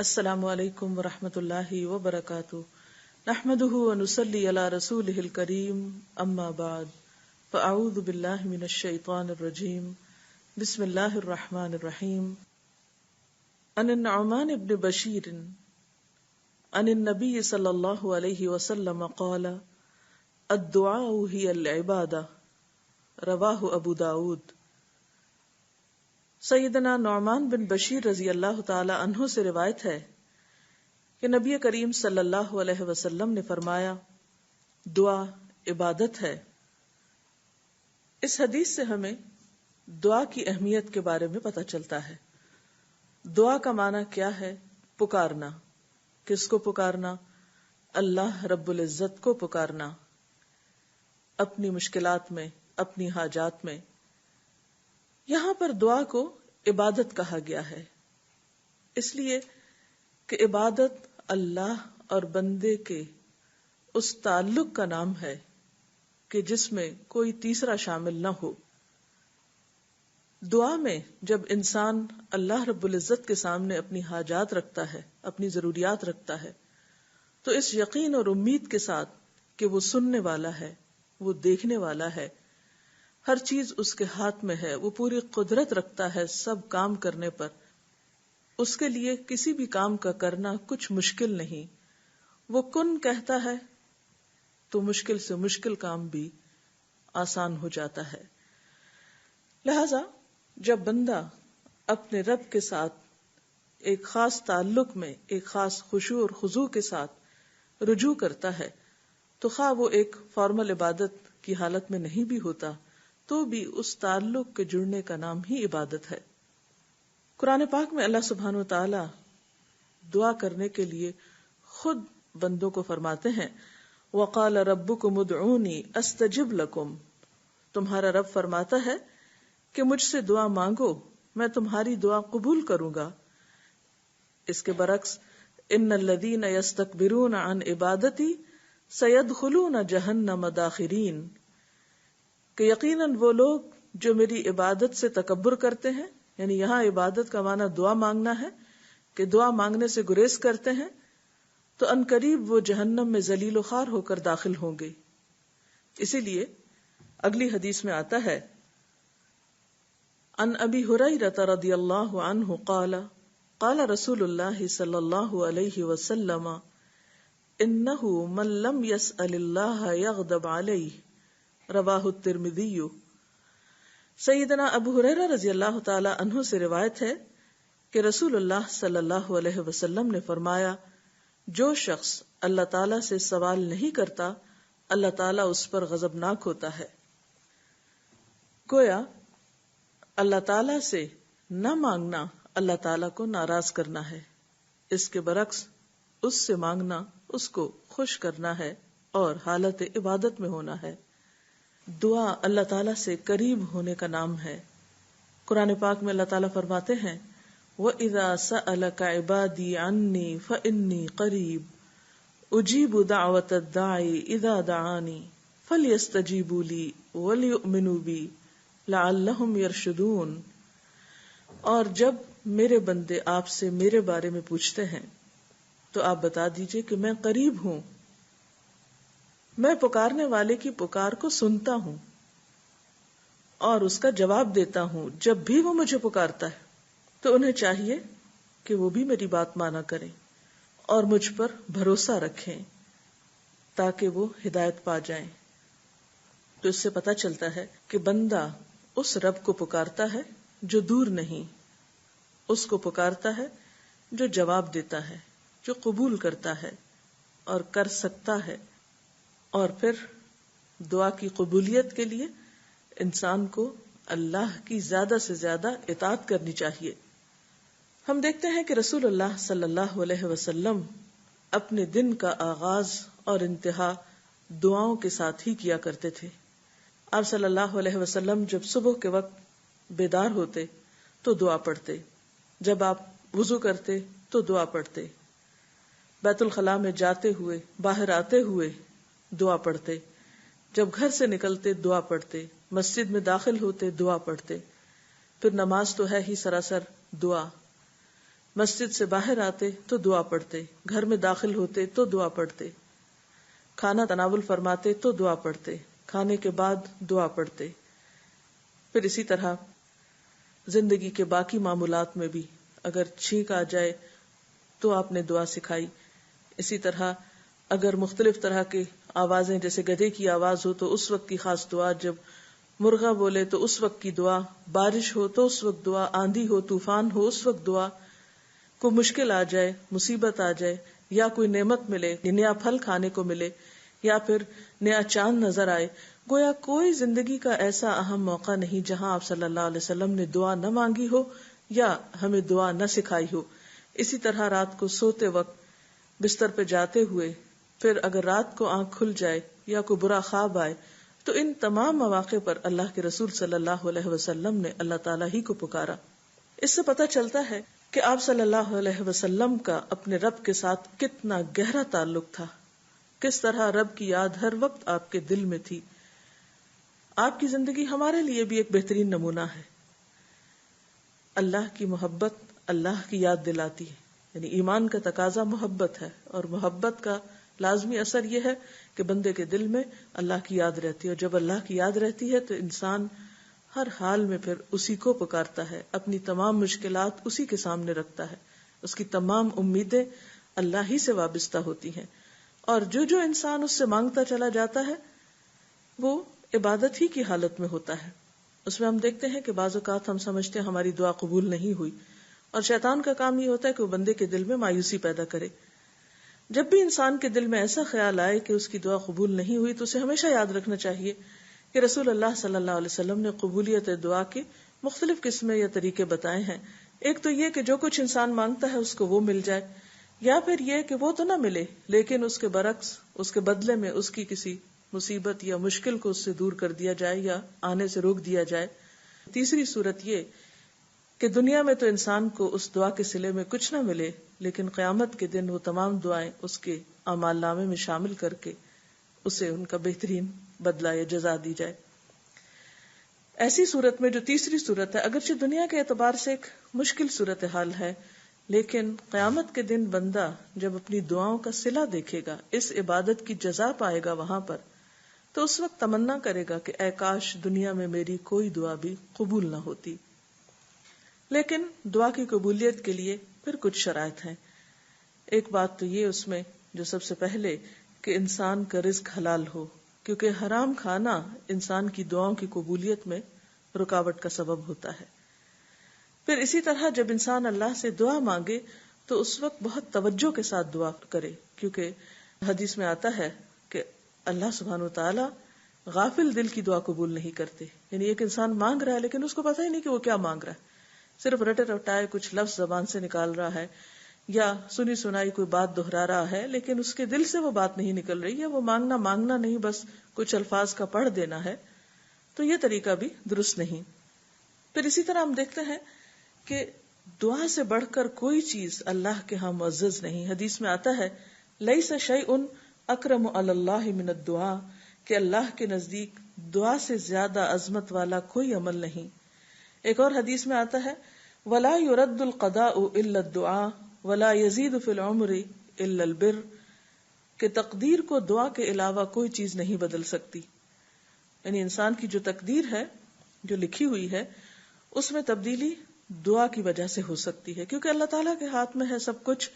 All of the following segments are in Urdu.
السلام علیکم ورحمۃ اللہ وبرکاتہ نحمده ونصلی علی رسوله الکریم اما بعد فاعوذ باللہ من الشیطان الرجیم بسم اللہ الرحمن الرحیم عن النعمان بن بشیر عن النبی صلی اللہ علیہ وسلم قال الدعاء هی العبادہ رواہ ابو داود۔ سیدنا نعمان بن بشیر رضی اللہ تعالی عنہ سے روایت ہے کہ نبی کریم صلی اللہ علیہ وسلم نے فرمایا دعا عبادت ہے۔ اس حدیث سے ہمیں دعا کی اہمیت کے بارے میں پتہ چلتا ہے۔ دعا کا معنی کیا ہے؟ پکارنا۔ کس کو پکارنا؟ اللہ رب العزت کو پکارنا، اپنی مشکلات میں، اپنی حاجات میں۔ یہاں پر دعا کو عبادت کہا گیا ہے، اس لیے کہ عبادت اللہ اور بندے کے اس تعلق کا نام ہے کہ جس میں کوئی تیسرا شامل نہ ہو۔ دعا میں جب انسان اللہ رب العزت کے سامنے اپنی حاجات رکھتا ہے، اپنی ضروریات رکھتا ہے، تو اس یقین اور امید کے ساتھ کہ وہ سننے والا ہے، وہ دیکھنے والا ہے، ہر چیز اس کے ہاتھ میں ہے، وہ پوری قدرت رکھتا ہے سب کام کرنے پر، اس کے لیے کسی بھی کام کا کرنا کچھ مشکل نہیں۔ وہ کن کہتا ہے تو مشکل سے مشکل کام بھی آسان ہو جاتا ہے۔ لہذا جب بندہ اپنے رب کے ساتھ ایک خاص تعلق میں، ایک خاص خشوع اور خضوع کے ساتھ رجوع کرتا ہے، تو خواہ وہ ایک فارمل عبادت کی حالت میں نہیں بھی ہوتا تو بھی اس تعلق کے جڑنے کا نام ہی عبادت ہے۔ قرآن پاک میں اللہ سبحانہ و تعالی دعا کرنے کے لیے خود بندوں کو فرماتے ہیں وَقَالَ رَبُّكُمُ ادْعُونِي أَسْتَجِبْ لَكُمْ، تمہارا رب فرماتا ہے کہ مجھ سے دعا مانگو، میں تمہاری دعا قبول کروں گا۔ اس کے برعکس إِنَّ الَّذِينَ يَسْتَكْبِرُونَ عَنْ عِبَادَتِي سَيَدْخُلُونَ جَهَنَّمَ دَاخِرِينَ، کہ یقیناً وہ لوگ جو میری عبادت سے تکبر کرتے ہیں، یعنی یہاں عبادت کا معنی دعا مانگنا ہے کہ دعا مانگنے سے گریز کرتے ہیں، تو عنقریب وہ جہنم میں ذلیل و خوار ہو کر داخل ہوں گے۔ اسی لیے اگلی حدیث میں آتا ہے عن ابی ہریرہ رضی اللہ عنہ قال قال رسول اللہ صلی اللہ علیہ وسلم انہ من لم یسأل اللہ یغضب علیہ رواہ الترمذی۔ سیدنا ابو ہریرہ رضی اللہ تعالی عنہ سے روایت ہے کہ رسول اللہ صلی اللہ علیہ وسلم نے فرمایا جو شخص اللہ تعالی سے سوال نہیں کرتا اللہ تعالی اس پر غضبناک ہوتا ہے۔ گویا اللہ تعالی سے نہ مانگنا اللہ تعالی کو ناراض کرنا ہے، اس کے برعکس اس سے مانگنا اس کو خوش کرنا ہے اور حالت عبادت میں ہونا ہے۔ دعا اللہ تعالیٰ سے قریب ہونے کا نام ہے۔ قرآن پاک میں اللہ تعالیٰ فرماتے ہیں وَإِذَا سَأَلَكَ عِبَادِي عَنِّي فَإِنِّي قَرِيبٌ أُجِيبُ دَعْوَةَ الدَّاعِ إِذَا دَعَانِ فَلْيَسْتَجِيبُوا لِي وَلْيُؤْمِنُوا بِي لَعَلَّهُمْ يَرْشُدُونَ، اور جب میرے بندے آپ سے میرے بارے میں پوچھتے ہیں تو آپ بتا دیجئے کہ میں قریب ہوں، میں پکارنے والے کی پکار کو سنتا ہوں اور اس کا جواب دیتا ہوں جب بھی وہ مجھے پکارتا ہے۔ تو انہیں چاہیے کہ وہ بھی میری بات مانا کریں اور مجھ پر بھروسہ رکھیں تاکہ وہ ہدایت پا جائیں۔ تو اس سے پتہ چلتا ہے کہ بندہ اس رب کو پکارتا ہے جو دور نہیں، اس کو پکارتا ہے جو جواب دیتا ہے، جو قبول کرتا ہے اور کر سکتا ہے۔ اور پھر دعا کی قبولیت کے لیے انسان کو اللہ کی زیادہ سے زیادہ اطاعت کرنی چاہیے۔ ہم دیکھتے ہیں کہ رسول اللہ صلی اللہ علیہ وسلم اپنے دن کا آغاز اور انتہا دعاؤں کے ساتھ ہی کیا کرتے تھے۔ آپ صلی اللہ علیہ وسلم جب صبح کے وقت بیدار ہوتے تو دعا پڑھتے، جب آپ وضو کرتے تو دعا پڑھتے، بیت الخلاء میں جاتے ہوئے، باہر آتے ہوئے دعا پڑھتے، جب گھر سے نکلتے دعا پڑھتے، مسجد میں داخل ہوتے دعا پڑھتے، پھر نماز تو ہے ہی سراسر دعا، مسجد سے باہر آتے تو دعا پڑھتے، گھر میں داخل ہوتے تو دعا پڑھتے، کھانا تناول فرماتے تو دعا پڑھتے، کھانے کے بعد دعا پڑھتے. پھر اسی طرح زندگی کے باقی معمولات میں بھی اگر چھینک آ جائے تو آپ نے دعا سکھائی. اسی طرح اگر مختلف طرح کی آوازیں جیسے گدھے کی آواز ہو تو اس وقت کی خاص دعا، جب مرغا بولے تو اس وقت کی دعا، بارش ہو تو اس وقت دعا، آندھی ہو طوفان ہو اس وقت دعا، کوئی مشکل آ جائے، مصیبت آ جائے، یا کوئی نعمت ملے، نیا پھل کھانے کو ملے، یا پھر نیا چاند نظر آئے، گویا کوئی زندگی کا ایسا اہم موقع نہیں جہاں آپ صلی اللہ علیہ وسلم نے دعا نہ مانگی ہو یا ہمیں دعا نہ سکھائی ہو. اسی طرح رات کو سوتے وقت، بستر پہ جاتے ہوئے، پھر اگر رات کو آنکھ کھل جائے یا کوئی برا خواب آئے تو ان تمام مواقع پر اللہ کے رسول صلی اللہ علیہ وسلم نے اللہ تعالیٰ ہی کو پکارا. اس سے پتہ چلتا ہے کہ آپ صلی اللہ علیہ وسلم کا اپنے رب کے ساتھ کتنا گہرا تعلق تھا، کس طرح رب کی یاد ہر وقت آپ کے دل میں تھی. آپ کی زندگی ہمارے لیے بھی ایک بہترین نمونہ ہے. اللہ کی محبت اللہ کی یاد دلاتی ہے، یعنی ایمان کا تقاضا محبت ہے، اور محبت کا لازمی اثر یہ ہے کہ بندے کے دل میں اللہ کی یاد رہتی ہے، اور جب اللہ کی یاد رہتی ہے تو انسان ہر حال میں پھر اسی کو پکارتا ہے، اپنی تمام مشکلات اسی کے سامنے رکھتا ہے، اس کی تمام امیدیں اللہ ہی سے وابستہ ہوتی ہیں. اور جو انسان اس سے مانگتا چلا جاتا ہے وہ عبادت ہی کی حالت میں ہوتا ہے. اس میں ہم دیکھتے ہیں کہ بعض اوقات ہم سمجھتے ہیں ہماری دعا قبول نہیں ہوئی، اور شیطان کا کام یہ ہوتا ہے کہ وہ بندے کے دل میں مایوسی پیدا کرے. جب بھی انسان کے دل میں ایسا خیال آئے کہ اس کی دعا قبول نہیں ہوئی تو اسے ہمیشہ یاد رکھنا چاہیے کہ رسول اللہ صلی اللہ علیہ وسلم نے قبولیت دعا کی مختلف قسمیں یا طریقے بتائے ہیں. ایک تو یہ کہ جو کچھ انسان مانگتا ہے اس کو وہ مل جائے، یا پھر یہ کہ وہ تو نہ ملے لیکن اس کے برعکس اس کے بدلے میں اس کی کسی مصیبت یا مشکل کو اس سے دور کر دیا جائے یا آنے سے روک دیا جائے. تیسری صورت یہ کہ دنیا میں تو انسان کو اس دعا کے صلے میں کچھ نہ ملے، لیکن قیامت کے دن وہ تمام دعائیں اس کے اعمال نامے میں شامل کر کے اسے ان کا بہترین بدلہ یا جزا دی جائے. ایسی صورت میں جو تیسری صورت ہے، اگرچہ دنیا کے اعتبار سے ایک مشکل صورتحال ہے، لیکن قیامت کے دن بندہ جب اپنی دعاؤں کا صلہ دیکھے گا، اس عبادت کی جزا پائے گا وہاں پر، تو اس وقت تمنا کرے گا کہ اے کاش دنیا میں میری کوئی دعا بھی قبول نہ ہوتی. لیکن دعا کی قبولیت کے لیے پھر کچھ شرائط ہیں. ایک بات تو یہ اس میں جو سب سے پہلے کہ انسان کا رزق حلال ہو، کیونکہ حرام کھانا انسان کی دعاؤں کی قبولیت میں رکاوٹ کا سبب ہوتا ہے. پھر اسی طرح جب انسان اللہ سے دعا مانگے تو اس وقت بہت توجہ کے ساتھ دعا کرے، کیونکہ حدیث میں آتا ہے کہ اللہ سبحانہ وتعالی غافل دل کی دعا قبول نہیں کرتے. یعنی ایک انسان مانگ رہا ہے لیکن اس کو پتہ ہی نہیں کہ وہ کیا مانگ رہا ہے، صرف رٹے رٹائے کچھ لفظ زبان سے نکال رہا ہے یا سنی سنائی کوئی بات دہرا رہا ہے، لیکن اس کے دل سے وہ بات نہیں نکل رہی ہے. وہ مانگنا نہیں، بس کچھ الفاظ کا پڑھ دینا ہے. تو یہ طریقہ بھی درست نہیں. پھر اسی طرح ہم دیکھتے ہیں کہ دعا سے بڑھ کر کوئی چیز اللہ کے ہاں معزز نہیں. حدیث میں آتا ہے لیس شیء اکرم علی اللہ من الدعاء، کہ اللہ کے نزدیک دعا سے زیادہ عظمت والا کوئی عمل نہیں. ایک اور حدیث میں آتا ہے ولا يرد القضاء الا الدعاء ولا يزيد في العمر الا البر، کہ تقدیر کو دعا کے علاوہ کوئی چیز نہیں بدل سکتی. یعنی انسان کی جو تقدیر ہے، جو لکھی ہوئی ہے، اس میں تبدیلی دعا کی وجہ سے ہو سکتی ہے، کیونکہ اللہ تعالیٰ کے ہاتھ میں ہے سب کچھ.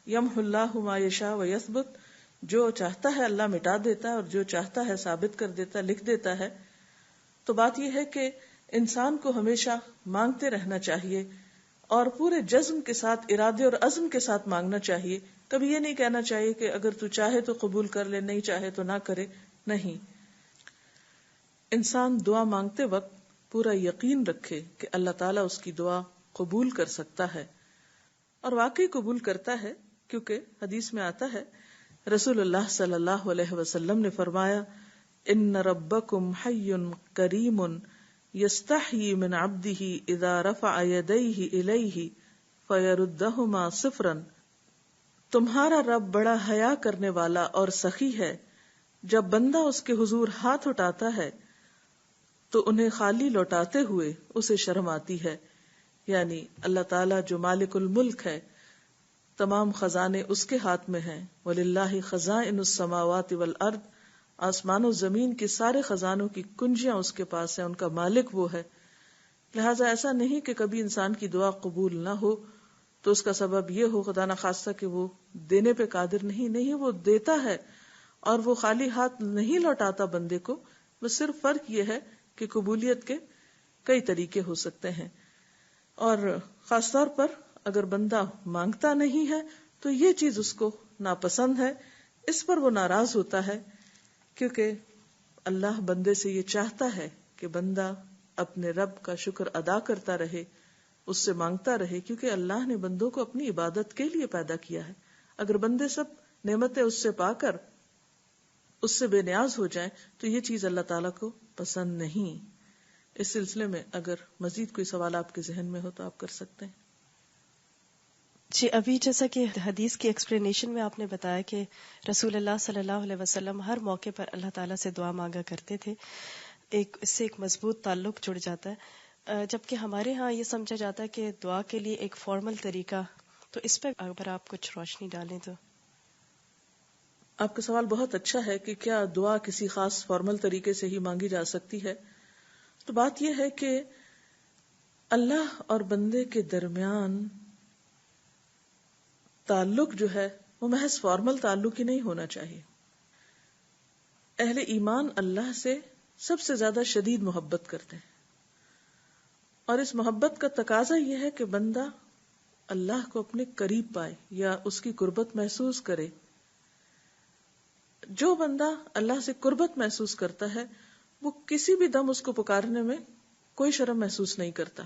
یمحو اللہ ما یشاء ویثبت، جو چاہتا ہے اللہ مٹا دیتا ہے اور جو چاہتا ہے ثابت کر دیتا ہے، لکھ دیتا ہے. تو بات یہ ہے کہ انسان کو ہمیشہ مانگتے رہنا چاہیے اور پورے جزم کے ساتھ، ارادے اور عزم کے ساتھ مانگنا چاہیے. کبھی یہ نہیں کہنا چاہیے کہ اگر تو چاہے تو قبول کر لے، نہیں چاہے تو نہ کرے. نہیں، انسان دعا مانگتے وقت پورا یقین رکھے کہ اللہ تعالیٰ اس کی دعا قبول کر سکتا ہے، اور واقعی قبول کرتا ہے. کیونکہ حدیث میں آتا ہے رسول اللہ صلی اللہ علیہ وسلم نے فرمایا ان ربکم حی کریم یستحیی من عبدہ اذا رفع یدیہ الیہ فیردہما صفرا، تمہارا رب بڑا حیا کرنے والا اور سخی ہے، جب بندہ اس کے حضور ہاتھ اٹھاتا ہے تو انہیں خالی لوٹاتے ہوئے اسے شرم آتی ہے یعنی اللہ تعالیٰ جو مالک الملک ہے، تمام خزانے اس کے ہاتھ میں ہیں. وَلِلَّهِ خَزَائِنُ السَّمَاوَاتِ وَالْأَرْضِ، آسمان و زمین کی سارے خزانوں کی کنجیاں اس کے پاس ہیں، ان کا مالک وہ ہے. لہٰذا ایسا نہیں کہ کبھی انسان کی دعا قبول نہ ہو تو اس کا سبب یہ ہو خدا نخواستہ کہ وہ دینے پہ قادر نہیں، وہ دیتا ہے اور وہ خالی ہاتھ نہیں لوٹاتا بندے کو. بس صرف فرق یہ ہے کہ قبولیت کے کئی طریقے ہو سکتے ہیں. اور خاص طور پر اگر بندہ مانگتا نہیں ہے تو یہ چیز اس کو ناپسند ہے، اس پر وہ ناراض ہوتا ہے، کیونکہ اللہ بندے سے یہ چاہتا ہے کہ بندہ اپنے رب کا شکر ادا کرتا رہے، اس سے مانگتا رہے، کیونکہ اللہ نے بندوں کو اپنی عبادت کے لیے پیدا کیا ہے. اگر بندے سب نعمتیں اس سے پا کر اس سے بے نیاز ہو جائیں تو یہ چیز اللہ تعالیٰ کو پسند نہیں. اس سلسلے میں اگر مزید کوئی سوال آپ کے ذہن میں ہو تو آپ کر سکتے ہیں. جی، ابھی جیسا کہ حدیث کی ایکسپلینیشن میں آپ نے بتایا کہ رسول اللہ صلی اللہ علیہ وسلم ہر موقع پر اللہ تعالیٰ سے دعا مانگا کرتے تھے، اس سے ایک مضبوط تعلق جڑ جاتا ہے، جبکہ ہمارے ہاں یہ سمجھا جاتا ہے کہ دعا کے لیے ایک فارمل طریقہ. تو اس پہ اگر آپ کچھ روشنی ڈالیں تو. آپ کا سوال بہت اچھا ہے کہ کیا دعا کسی خاص فارمل طریقے سے ہی مانگی جا سکتی ہے. تو بات یہ ہے کہ اللہ اور بندے کے درمیان تعلق جو ہے وہ محض فارمل تعلق ہی نہیں ہونا چاہیے. اہل ایمان اللہ سے سب سے زیادہ شدید محبت کرتے ہیں، اور اس محبت کا تقاضا یہ ہے کہ بندہ اللہ کو اپنے قریب پائے یا اس کی قربت محسوس کرے. جو بندہ اللہ سے قربت محسوس کرتا ہے وہ کسی بھی دم اس کو پکارنے میں کوئی شرم محسوس نہیں کرتا.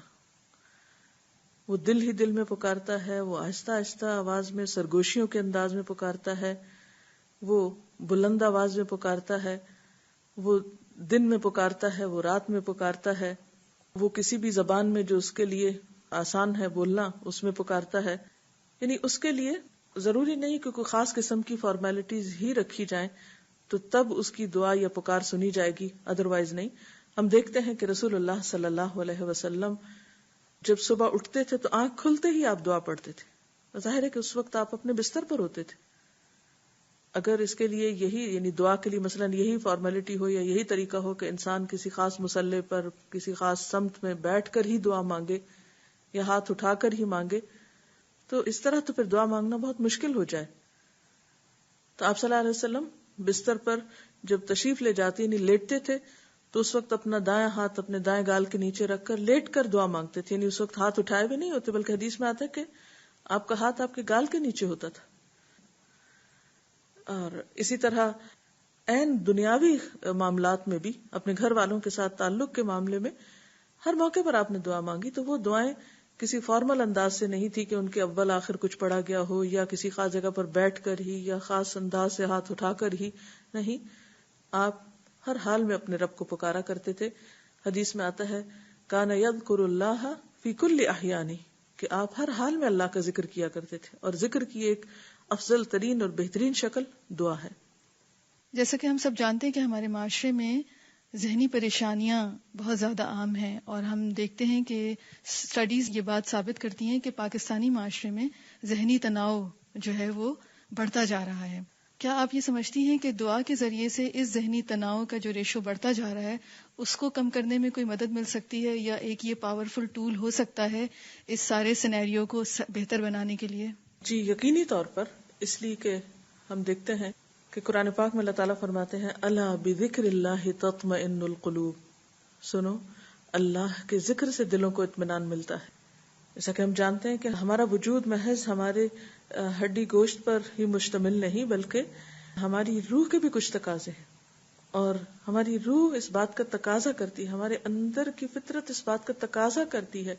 وہ دل ہی دل میں پکارتا ہے، وہ آہستہ آہستہ آواز میں سرگوشیوں کے انداز میں پکارتا ہے، وہ بلند آواز میں پکارتا ہے، وہ دن میں پکارتا ہے، وہ رات میں پکارتا ہے، وہ کسی بھی زبان میں جو اس کے لیے آسان ہے بولنا اس میں پکارتا ہے. یعنی اس کے لیے ضروری نہیں کہ کوئی خاص قسم کی فارمیلٹیز ہی رکھی جائیں تو تب اس کی دعا یا پکار سنی جائے گی، ادروائز نہیں. ہم دیکھتے ہیں کہ رسول اللہ صلی اللہ علیہ وسلم جب صبح اٹھتے تھے تو آنکھ کھلتے ہی آپ دعا پڑھتے تھے. ظاہر ہے کہ اس وقت آپ اپنے بستر پر ہوتے تھے. اگر اس کے لیے یہی یعنی دعا کے لیے مثلا یہی فارمیلٹی ہو یا یہی طریقہ ہو کہ انسان کسی خاص مصلے پر کسی خاص سمت میں بیٹھ کر ہی دعا مانگے یا ہاتھ اٹھا کر ہی مانگے تو اس طرح تو پھر دعا مانگنا بہت مشکل ہو جائے. تو آپ صلی اللہ علیہ وسلم بستر پر جب تشریف لے جاتے یعنی لیٹتے تھے تو اس وقت اپنا دایاں ہاتھ اپنے دائیں گال کے نیچے رکھ کر لیٹ کر دعا مانگتے تھے. یعنی اس وقت ہاتھ اٹھائے بھی نہیں ہوتے بلکہ حدیث میں آتا ہے کہ آپ کا ہاتھ آپ کے گال کے نیچے ہوتا تھا. اور اسی طرح عین دنیاوی معاملات میں بھی اپنے گھر والوں کے ساتھ تعلق کے معاملے میں ہر موقع پر آپ نے دعا مانگی تو وہ دعائیں کسی فارمل انداز سے نہیں تھی کہ ان کے اول آخر کچھ پڑھا گیا ہو یا کسی خاص جگہ پر بیٹھ کر ہی یا خاص انداز سے ہاتھ اٹھا کر ہی نہیں. آپ ہر حال میں اپنے رب کو پکارا کرتے تھے. حدیث میں آتا ہے کان یذکر اللہ فی کل احیانہ کہ آپ ہر حال میں اللہ کا ذکر کیا کرتے تھے، اور ذکر کی ایک افضل ترین اور بہترین شکل دعا ہے. جیسا کہ ہم سب جانتے ہیں کہ ہمارے معاشرے میں ذہنی پریشانیاں بہت زیادہ عام ہیں، اور ہم دیکھتے ہیں کہ سٹڈیز یہ بات ثابت کرتی ہیں کہ پاکستانی معاشرے میں ذہنی تناؤ جو ہے وہ بڑھتا جا رہا ہے. کیا آپ یہ سمجھتی ہیں کہ دعا کے ذریعے سے اس ذہنی تناؤ کا جو ریشو بڑھتا جا رہا ہے اس کو کم کرنے میں کوئی مدد مل سکتی ہے، یا ایک یہ پاورفل ٹول ہو سکتا ہے اس سارے سینیریو کو بہتر بنانے کے لیے؟ جی یقینی طور پر، اس لیے کہ ہم دیکھتے ہیں کہ قرآن پاک میں اللہ تعالیٰ فرماتے ہیں الا بذکر اللہ تطمئن القلوب، سنو اللہ کے ذکر سے دلوں کو اطمینان ملتا ہے. جیسا کہ ہم جانتے ہیں کہ ہمارا وجود محض ہمارے ہڈی گوشت پر ہی مشتمل نہیں بلکہ ہماری روح کے بھی کچھ تقاضے ہیں، اور ہماری روح اس بات کا تقاضا کرتی ہے، ہمارے اندر کی فطرت اس بات کا تقاضا کرتی ہے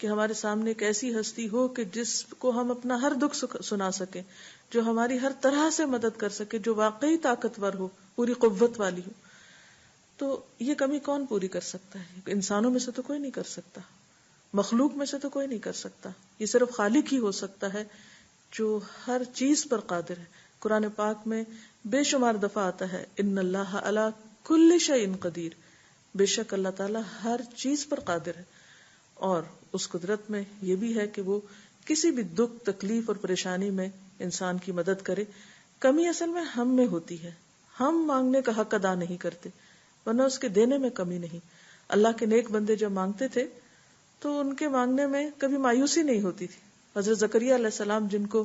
کہ ہمارے سامنے ایک ایسی ہستی ہو کہ جس کو ہم اپنا ہر دکھ سنا سکیں، جو ہماری ہر طرح سے مدد کر سکے، جو واقعی طاقتور ہو، پوری قوت والی ہو. تو یہ کمی کون پوری کر سکتا ہے؟ انسانوں میں سے تو کوئی نہیں کر سکتا، مخلوق میں سے تو کوئی نہیں کر سکتا. یہ صرف خالق ہی ہو سکتا ہے جو ہر چیز پر قادر ہے. قرآن پاک میں بے شمار دفعہ آتا ہے ان اللہ علی کل شیء قدیر، بے شک اللہ تعالیٰ ہر چیز پر قادر ہے. اور اس قدرت میں یہ بھی ہے کہ وہ کسی بھی دکھ تکلیف اور پریشانی میں انسان کی مدد کرے. کمی اصل میں ہم میں ہوتی ہے، ہم مانگنے کا حق ادا نہیں کرتے، ورنہ اس کے دینے میں کمی نہیں. اللہ کے نیک بندے جب مانگتے تھے تو ان کے مانگنے میں کبھی مایوسی نہیں ہوتی تھی. حضرت زکریا علیہ السلام جن کو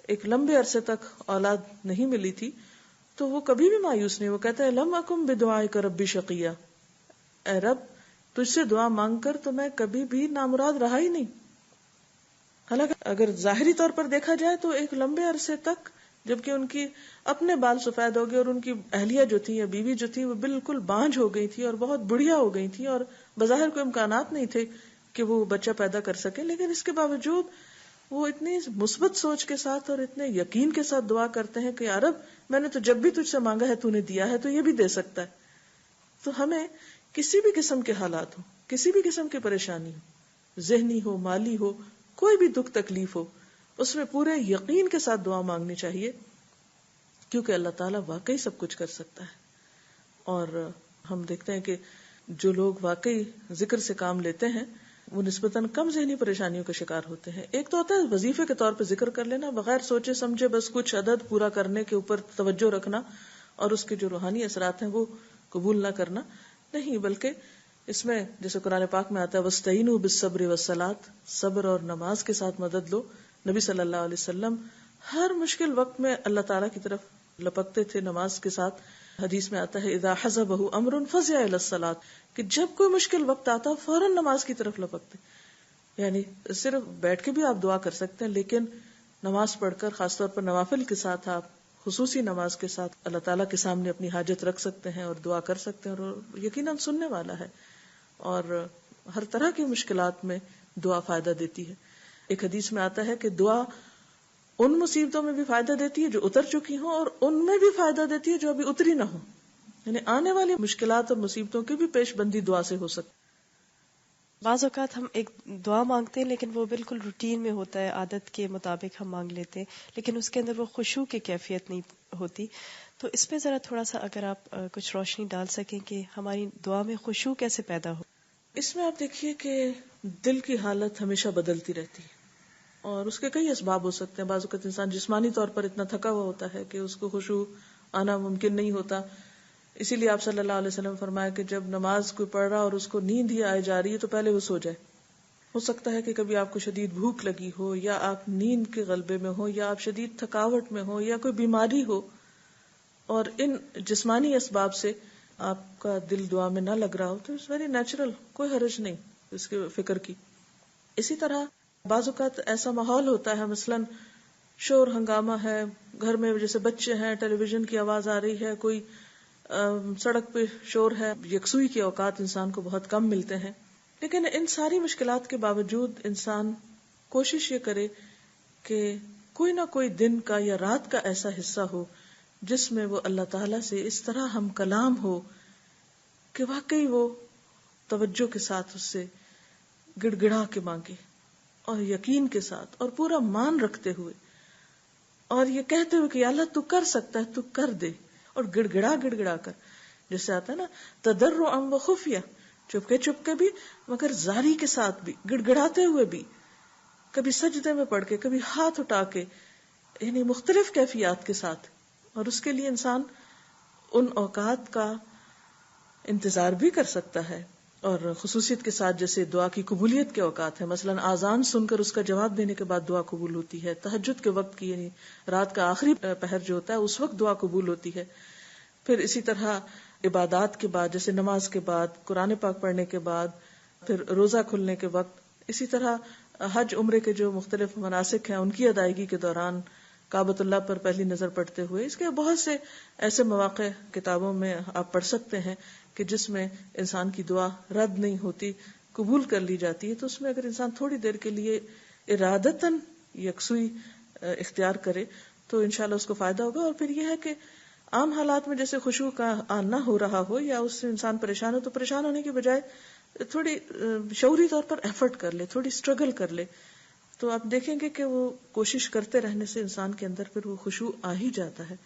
ایک لمبے عرصے تک اولاد نہیں ملی تھی تو وہ کبھی بھی مایوس نہیں. وہ کہتے ہیں لم اکم بدعائک ربی شقیہ، اے رب تجھ سے دعا مانگ کر تو میں کبھی بھی نامراد رہا ہی نہیں. حالانکہ اگر ظاہری طور پر دیکھا جائے تو ایک لمبے عرصے تک جبکہ ان کی اپنے بال سفید ہو گئے اور ان کی اہلیہ جو تھی یا بیوی جو تھی وہ بالکل بانجھ ہو گئی تھی اور بہت بڑھیا ہو گئی تھی اور بظاہر کوئی امکانات نہیں تھے کہ وہ بچہ پیدا کر سکے، لیکن اس کے باوجود وہ اتنی مثبت سوچ کے ساتھ اور اتنے یقین کے ساتھ دعا کرتے ہیں کہ یا رب میں نے تو جب بھی تجھ سے مانگا ہے تو نے دیا ہے، تو یہ بھی دے سکتا ہے. تو ہمیں کسی بھی قسم کے حالات ہو، کسی بھی قسم کی پریشانی ہو، ذہنی ہو، مالی ہو، کوئی بھی دکھ تکلیف ہو، اس میں پورے یقین کے ساتھ دعا مانگنی چاہیے، کیونکہ اللہ تعالیٰ واقعی سب کچھ کر سکتا ہے. اور ہم دیکھتے ہیں کہ جو لوگ واقعی ذکر سے کام لیتے ہیں وہ نسبتاً کم ذہنی پریشانیوں کا شکار ہوتے ہیں. ایک تو ہوتا ہے وظیفے کے طور پہ ذکر کر لینا، بغیر سوچے سمجھے بس کچھ عدد پورا کرنے کے اوپر توجہ رکھنا اور اس کے جو روحانی اثرات ہیں وہ قبول نہ کرنا نہیں، بلکہ اس میں جیسے قرآن پاک میں آتا ہے وَاسْتَعِينُوا بِالصَّبْرِ وَالصَّلَاةِ، صبر اور نماز کے ساتھ مدد لو. نبی صلی اللہ علیہ وسلم ہر مشکل وقت میں اللہ تعالیٰ کی طرف لپکتے تھے نماز کے ساتھ. حدیث میں آتا ہے اذا حزبہ امر فزع الی الصلاۃ، کہ جب کوئی مشکل وقت آتا فوراً نماز کی طرف لپکتے. یعنی صرف بیٹھ کے بھی آپ دعا کر سکتے ہیں، لیکن نماز پڑھ کر خاص طور پر نوافل کے ساتھ آپ خصوصی نماز کے ساتھ اللہ تعالیٰ کے سامنے اپنی حاجت رکھ سکتے ہیں اور دعا کر سکتے ہیں، اور یقیناً سننے والا ہے اور ہر طرح کی مشکلات میں دعا فائدہ دیتی ہے. ایک حدیث میں آتا ہے کہ دعا ان مصیبتوں میں بھی فائدہ دیتی ہے جو اتر چکی ہوں اور ان میں بھی فائدہ دیتی ہے جو ابھی اتری نہ ہو. یعنی آنے والی مشکلات اور مصیبتوں کی بھی پیش بندی دعا سے ہو سکتی. بعض اوقات ہم ایک دعا مانگتے ہیں لیکن وہ بالکل روٹین میں ہوتا ہے، عادت کے مطابق ہم مانگ لیتے ہیں، لیکن اس کے اندر وہ خشوع کی کیفیت نہیں ہوتی. تو اس پہ ذرا تھوڑا سا اگر آپ کچھ روشنی ڈال سکیں کہ ہماری دعا میں خشوع کیسے پیدا ہو. اس میں آپ دیکھیے کہ دل کی حالت ہمیشہ بدلتی رہتی ہے اور اس کے کئی اسباب ہو سکتے ہیں. بعض اوقات انسان جسمانی طور پر اتنا تھکا ہوا ہوتا ہے کہ اس کو خشوع آنا ممکن نہیں ہوتا. اسی لیے آپ صلی اللہ علیہ وسلم فرمایا کہ جب نماز کوئی پڑھ رہا اور اس کو نیند ہی آئے جا رہی ہے تو پہلے وہ سو جائے. ہو سکتا ہے کہ کبھی آپ کو شدید بھوک لگی ہو یا آپ نیند کے غلبے میں ہو یا آپ شدید تھکاوٹ میں ہو یا کوئی بیماری ہو اور ان جسمانی اسباب سے آپ کا دل دعا میں نہ لگ رہا ہو تو اٹس ویری نیچرل، کوئی حرج نہیں اس کی فکر کی. اسی طرح بعض اوقات ایسا ماحول ہوتا ہے، مثلاً شور ہنگامہ ہے گھر میں، جیسے بچے ہیں، ٹیلی ویژن کی آواز آ رہی ہے، کوئی سڑک پہ شور ہے، یکسوئی کے اوقات انسان کو بہت کم ملتے ہیں. لیکن ان ساری مشکلات کے باوجود انسان کوشش یہ کرے کہ کوئی نہ کوئی دن کا یا رات کا ایسا حصہ ہو جس میں وہ اللہ تعالیٰ سے اس طرح ہم کلام ہو کہ واقعی وہ توجہ کے ساتھ اس سے گڑ گڑا کے مانگے اور یقین کے ساتھ اور پورا مان رکھتے ہوئے اور یہ کہتے ہوئے کہ اللہ تو کر سکتا ہے، تو کر دے، اور گڑ گڑا کر، جیسے آتا ہے نا تضرعا و خفیہ، چپ کے بھی مگر زاری کے ساتھ بھی، گڑ گڑاتے ہوئے بھی، کبھی سجدے میں پڑھ کے، کبھی ہاتھ اٹھا کے، یعنی مختلف کیفیات کے ساتھ. اور اس کے لیے انسان ان اوقات کا انتظار بھی کر سکتا ہے اور خصوصیت کے ساتھ جیسے دعا کی قبولیت کے اوقات ہیں، مثلا آذان سن کر اس کا جواب دینے کے بعد دعا قبول ہوتی ہے. تہجد کے وقت کی، یعنی رات کا آخری پہر جو ہوتا ہے اس وقت دعا قبول ہوتی ہے. پھر اسی طرح عبادات کے بعد جیسے نماز کے بعد، قرآن پاک پڑھنے کے بعد، پھر روزہ کھلنے کے وقت، اسی طرح حج عمرے کے جو مختلف مناسک ہیں ان کی ادائیگی کے دوران، کعبۃ اللہ پر پہلی نظر پڑتے ہوئے. اس کے بہت سے ایسے مواقع کتابوں میں آپ پڑھ سکتے ہیں کہ جس میں انسان کی دعا رد نہیں ہوتی، قبول کر لی جاتی ہے. تو اس میں اگر انسان تھوڑی دیر کے لیے ارادتاً یکسوئی اختیار کرے تو انشاءاللہ اس کو فائدہ ہوگا. اور پھر یہ ہے کہ عام حالات میں جیسے خشوع کا نہ ہو رہا ہو یا اس سے انسان پریشان ہو تو پریشان ہونے کی بجائے تھوڑی شعوری طور پر ایفرٹ کر لے، تھوڑی اسٹرگل کر لے، تو آپ دیکھیں گے کہ وہ کوشش کرتے رہنے سے انسان کے اندر پھر وہ خشوع آ ہی جاتا ہے.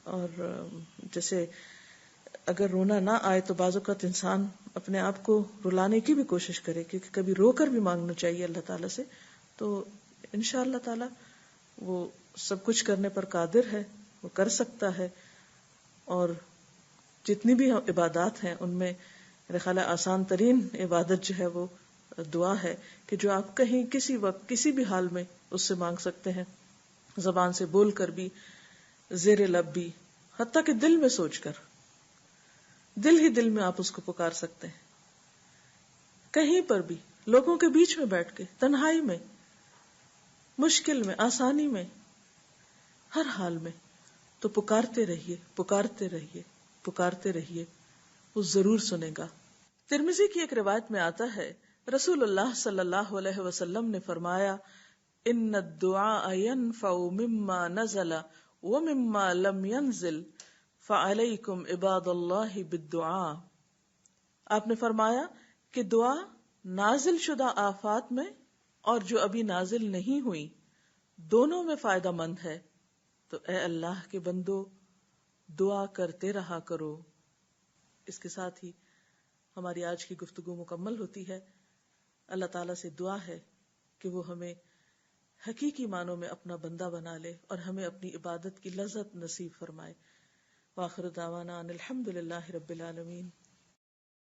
اور جیسے اگر رونا نہ آئے تو بعض اوقات انسان اپنے آپ کو رلانے کی بھی کوشش کرے، کیونکہ کبھی رو کر بھی مانگنا چاہیے اللہ تعالیٰ سے. تو انشاءاللہ تعالیٰ وہ سب کچھ کرنے پر قادر ہے، وہ کر سکتا ہے. اور جتنی بھی عبادات ہیں ان میں میرے خیال ہے آسان ترین عبادت جو ہے وہ دعا ہے، کہ جو آپ کہیں کسی وقت کسی بھی حال میں اس سے مانگ سکتے ہیں، زبان سے بول کر بھی، زیر لب بھی، حتیٰ کہ دل میں سوچ کر، دل ہی دل میں آپ اس کو پکار سکتے ہیں، کہیں پر بھی، لوگوں کے بیچ میں بیٹھ کے، تنہائی میں، مشکل میں، آسانی میں، ہر حال میں. تو پکارتے رہیے، پکارتے رہیے، پکارتے رہیے، وہ ضرور سنے گا. ترمذی کی ایک روایت میں آتا ہے رسول اللہ صلی اللہ علیہ وسلم نے فرمایا ان الدعاء ينفع مما نزل ومما لم ينزل فعليكم عباد اللہ بالدعاء. آپ نے فرمایا کہ دعا نازل شدہ آفات میں اور جو ابھی نازل نہیں ہوئی دونوں میں فائدہ مند ہے. تو اے اللہ کے بندو دعا کرتے رہا کرو. اس کے ساتھ ہی ہماری آج کی گفتگو مکمل ہوتی ہے. اللہ تعالیٰ سے دعا ہے کہ وہ ہمیں حقیقی معنوں میں اپنا بندہ بنا لے اور ہمیں اپنی عبادت کی لذت نصیب فرمائے. وآخر دعوانا ان الحمد للہ رب العالمین.